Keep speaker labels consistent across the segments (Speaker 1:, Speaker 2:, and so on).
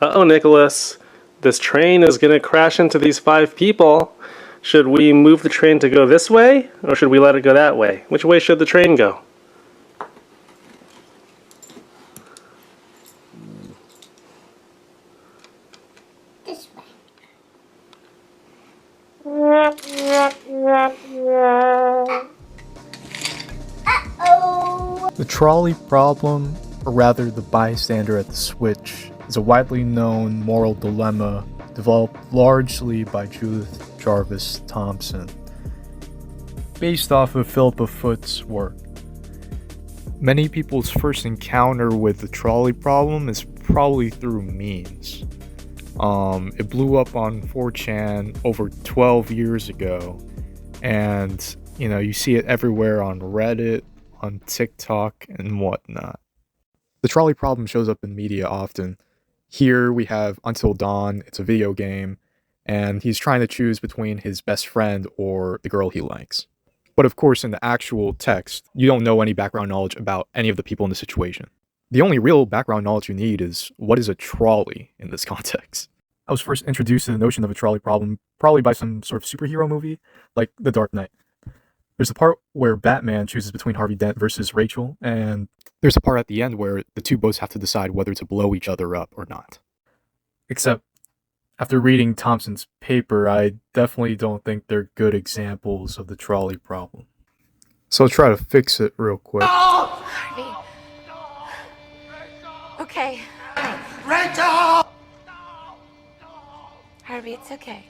Speaker 1: Uh-oh, Nicholas. This train is going to crash into these 5 people. Should we move the train to go this way, or should we let it go that way? Which way should the train go?
Speaker 2: This way. Uh-oh!
Speaker 3: The trolley problem, or rather the bystander at the switch, is a widely known moral dilemma developed largely by Judith Jarvis Thompson, based off of Philippa Foot's work. Many people's first encounter with the trolley problem is probably through memes. It blew up on 4chan over 12 years ago, and you see it everywhere on Reddit, on TikTok, and whatnot. The trolley problem shows up in media often. Here we have Until Dawn, it's a video game, and he's trying to choose between his best friend or the girl he likes. But of course, in the actual text, you don't know any background knowledge about any of the people in the situation. The only real background knowledge you need is what is a trolley in this context. I was first introduced to the notion of a trolley problem probably by some sort of superhero movie, like The Dark Knight. There's a part where Batman chooses between Harvey Dent versus Rachel, and there's a part at the end where the two both have to decide whether to blow each other up or not. Except, after reading Thomson's paper, I definitely don't think they're good examples of the trolley problem. So I'll try to fix it real quick.
Speaker 2: Harvey. Okay.
Speaker 4: Rachel!
Speaker 2: Harvey, it's okay.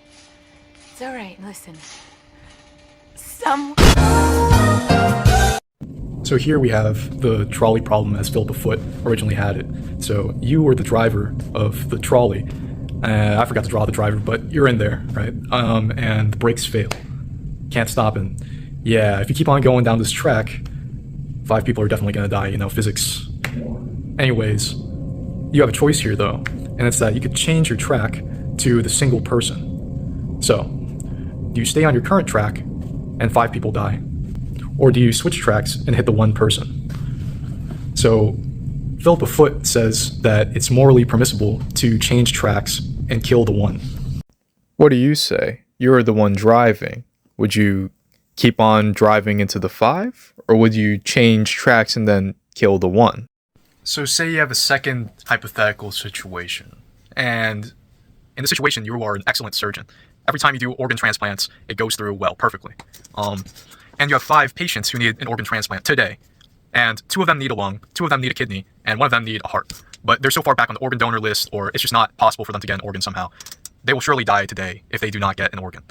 Speaker 2: It's all right. Listen.
Speaker 3: So here we have the trolley problem as Philippa Foot originally had it. So you were the driver of the trolley. I forgot to draw the driver, but you're in there, right? And the brakes fail. Can't stop, and yeah, if you keep on going down this track, 5 people are definitely gonna die, physics. Anyways, you have a choice here though, and it's that you could change your track to the single person. So, do you stay on your current track and 5 people die? Or do you switch tracks and hit the one person? So, Philippa Foot says that it's morally permissible to change tracks and kill the one. What do you say? You're the one driving. Would you keep on driving into the 5? Or would you change tracks and then kill the one? So say you have a second hypothetical situation. And in this situation, you are an excellent surgeon. Every time you do organ transplants, it goes through, well, perfectly. And you have 5 patients who need an organ transplant today. And 2 of them need a lung, 2 of them need a kidney, and 1 of them need a heart. But they're so far back on the organ donor list, or it's just not possible for them to get an organ somehow. They will surely die today if they do not get an organ.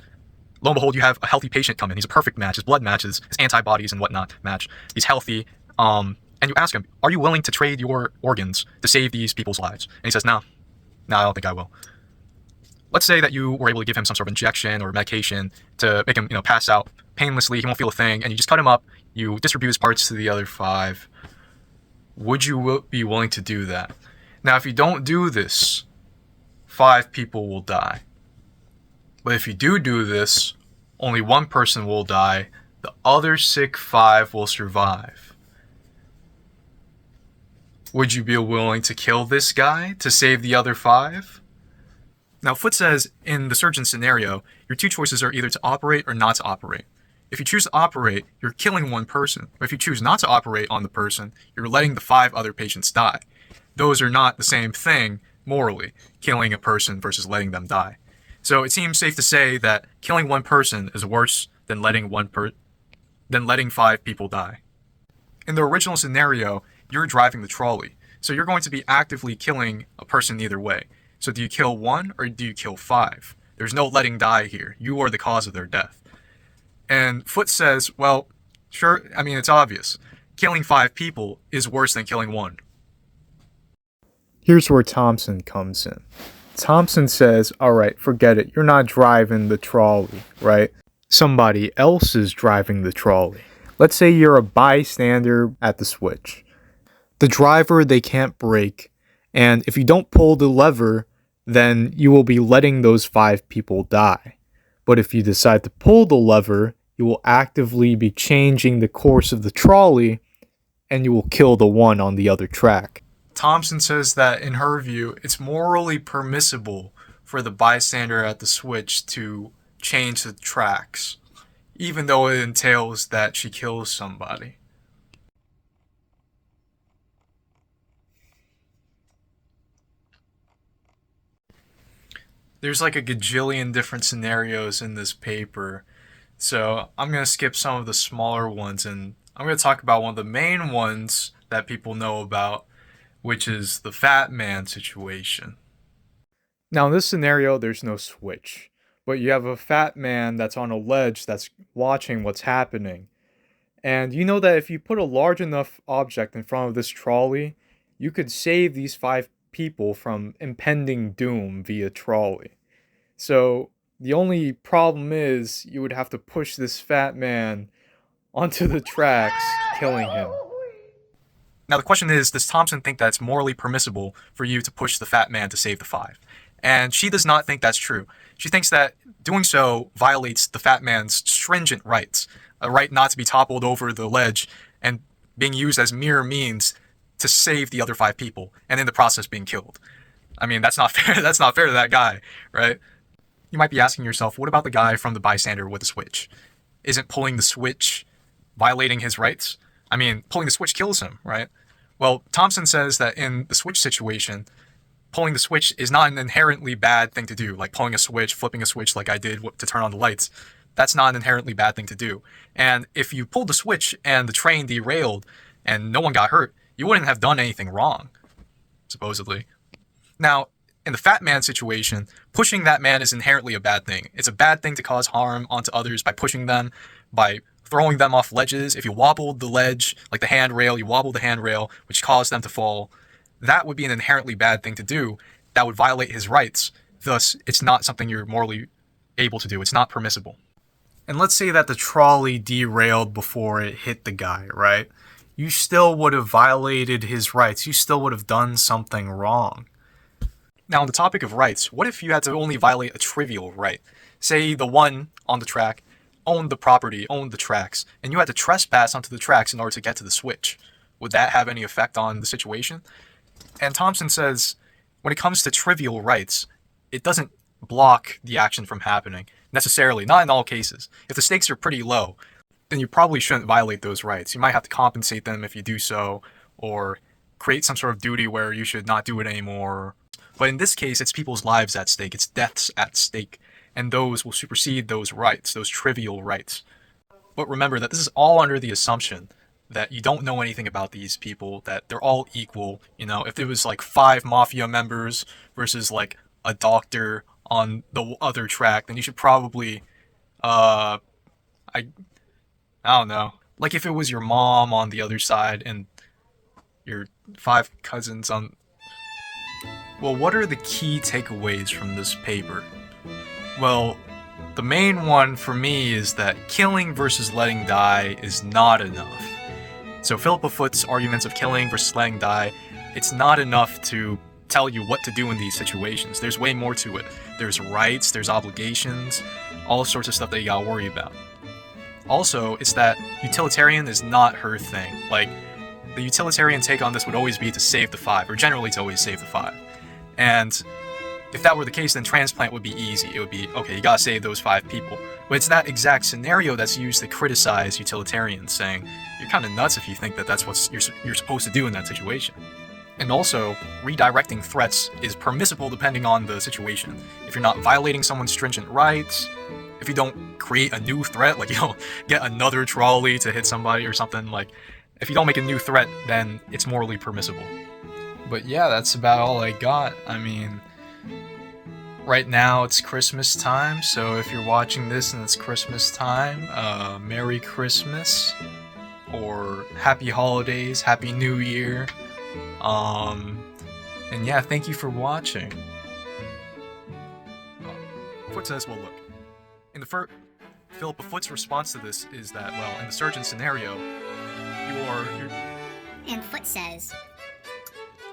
Speaker 3: Lo and behold, you have a healthy patient come in. He's a perfect match. His blood matches, his antibodies and whatnot match. He's healthy. And you ask him, are you willing to trade your organs to save these people's lives? And he says, no, I don't think I will. Let's say that you were able to give him some sort of injection or medication to make him, pass out painlessly. He won't feel a thing. And you just cut him up. You distribute his parts to the other 5. Would you be willing to do that? Now, if you don't do this, 5 people will die. But if you do this, only 1 person will die. The other sick 5 will survive. Would you be willing to kill this guy to save the other 5? Now, Foot says, in the surgeon scenario, your 2 choices are either to operate or not to operate. If you choose to operate, you're killing 1 person. But if you choose not to operate on the person, you're letting the 5 other patients die. Those are not the same thing, morally, killing a person versus letting them die. So it seems safe to say that killing 1 person is worse than letting 5 people die. In the original scenario, you're driving the trolley, so you're going to be actively killing a person either way. So do you kill 1 or do you kill 5? There's no letting die here. You are the cause of their death. And Foot says, well, sure, it's obvious. Killing 5 people is worse than killing 1. Here's where Thomson comes in. Thomson says, alright, forget it. You're not driving the trolley, right? Somebody else is driving the trolley. Let's say you're a bystander at the switch. The driver, they can't brake, and if you don't pull the lever, then you will be letting those 5 people die. But if you decide to pull the lever, you will actively be changing the course of the trolley, and you will kill the one on the other track. Thomson says that, in her view, it's morally permissible for the bystander at the switch to change the tracks, even though it entails that she kills somebody. There's like a gajillion different scenarios in this paper, so I'm going to skip some of the smaller ones, and I'm going to talk about one of the main ones that people know about, which is the fat man situation. Now, in this scenario, there's no switch, but you have a fat man that's on a ledge that's watching what's happening. And you know that if you put a large enough object in front of this trolley, you could save these 5 people from impending doom via trolley. So the only problem is you would have to push this fat man onto the tracks, killing him. Now the question is, does Thomson think that it's morally permissible for you to push the fat man to save the 5? And she does not think that's true. She thinks that doing so violates the fat man's stringent rights, a right not to be toppled over the ledge and being used as mere means to save the other 5 people, and in the process being killed. I mean, that's not fair. That's not fair to that guy, right? You might be asking yourself, what about the guy from the bystander with the switch? Isn't pulling the switch violating his rights? I mean, pulling the switch kills him, right? Well, Thomson says that in the switch situation, pulling the switch is not an inherently bad thing to do, like pulling a switch, flipping a switch like I did to turn on the lights. That's not an inherently bad thing to do. And if you pulled the switch and the train derailed and no one got hurt, you wouldn't have done anything wrong, supposedly. Now, in the fat man situation, pushing that man is inherently a bad thing. It's a bad thing to cause harm onto others by pushing them, by throwing them off ledges. If you wobbled the ledge, like the handrail, you wobbled the handrail, which caused them to fall, that would be an inherently bad thing to do. That would violate his rights. Thus, it's not something you're morally able to do. It's not permissible. And let's say that the trolley derailed before it hit the guy, right? You still would have violated his rights. You still would have done something wrong. Now, on the topic of rights, what if you had to only violate a trivial right? Say the one on the track owned the property, owned the tracks, and you had to trespass onto the tracks in order to get to the switch. Would that have any effect on the situation? And Thomson says, when it comes to trivial rights, it doesn't block the action from happening, necessarily, not in all cases. If the stakes are pretty low, then you probably shouldn't violate those rights. You might have to compensate them if you do so, or create some sort of duty where you should not do it anymore. But in this case, it's people's lives at stake, it's deaths at stake, and those will supersede those rights, those trivial rights. But remember that this is all under the assumption that you don't know anything about these people, that they're all equal. You know, if there was like 5 mafia members versus like a doctor on the other track, then you should probably, I don't know. Like if it was your mom on the other side and your 5 cousins on... Well, what are the key takeaways from this paper? Well, the main one for me is that killing versus letting die is not enough. So Philippa Foot's arguments of killing versus letting die, it's not enough to tell you what to do in these situations. There's way more to it. There's rights, there's obligations, all sorts of stuff that you gotta worry about. Also, it's that utilitarian is not her thing. Like, the utilitarian take on this would always be to save the 5, or generally to always save the 5. And if that were the case, then transplant would be easy. It would be, okay, you gotta save those 5 people. But it's that exact scenario that's used to criticize utilitarians, saying, you're kind of nuts if you think that that's what you're supposed to do in that situation. And also, redirecting threats is permissible depending on the situation. If you're not violating someone's stringent rights, if you don't create a new threat, like you don't get another trolley to hit somebody or something, like, if you don't make a new threat, then it's morally permissible. But yeah, that's about all I got. I mean, right now it's Christmas time, so if you're watching this and it's Christmas time, Merry Christmas, or Happy Holidays, Happy New Year, and yeah, thank you for watching. Foot says, well look, in the Philippa Foot's response to this is that, well, in the surgeon scenario, you're...
Speaker 5: And Foot says,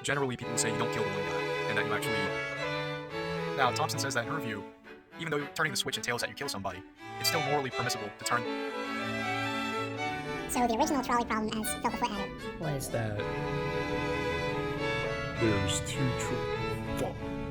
Speaker 3: generally people say you don't kill the one guy, and that you actually... Now, Thomson says that in her view, even though turning the switch entails that you kill somebody, it's still morally permissible to turn...
Speaker 5: So the original trolley problem as Philippa Foot had it.
Speaker 3: What is that?
Speaker 6: There's two